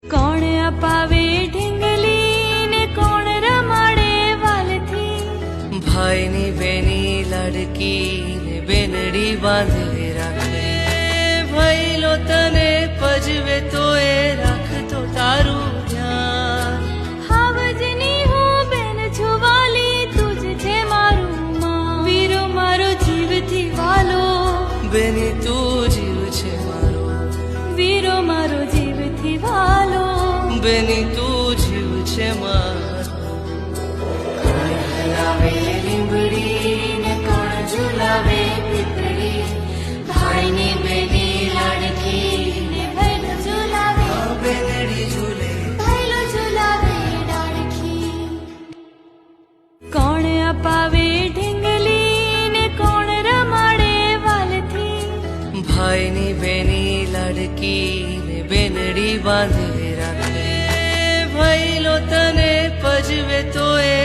કોણ અપાવે ઢીંગલી ને કોણ રમાડે વાલથી ભાઈની બેની લાડકી ને બેનડી બાંધે રાખે ભઈલો તને પજવે તો એ રાખતો તારું ધ્યાન હાવજની હું બેન છું વાલી તું જ છે મારું માં વીરો મારો જીવથી વાલો બેની તું જીવ છે મારો વીરો મારો જીવથી વાલો બેની તું જીવ છે મારો કોણ હલાવે લીંબડી ને કોણ ઝુલાવે પીપળી ભાઈની બેની લાડકી ને ભૈલો ઝુલાવે બેનડી ઝૂલે ભૈલો ઝુલાવે ડાળખી કોણ અપાવે ઢીંગલી ને કોણ રમાડે વાલથી ભાઈની બેની લાડકી ને બેનડી બાંધે રાખે ભઈલો તને પજવે તો એ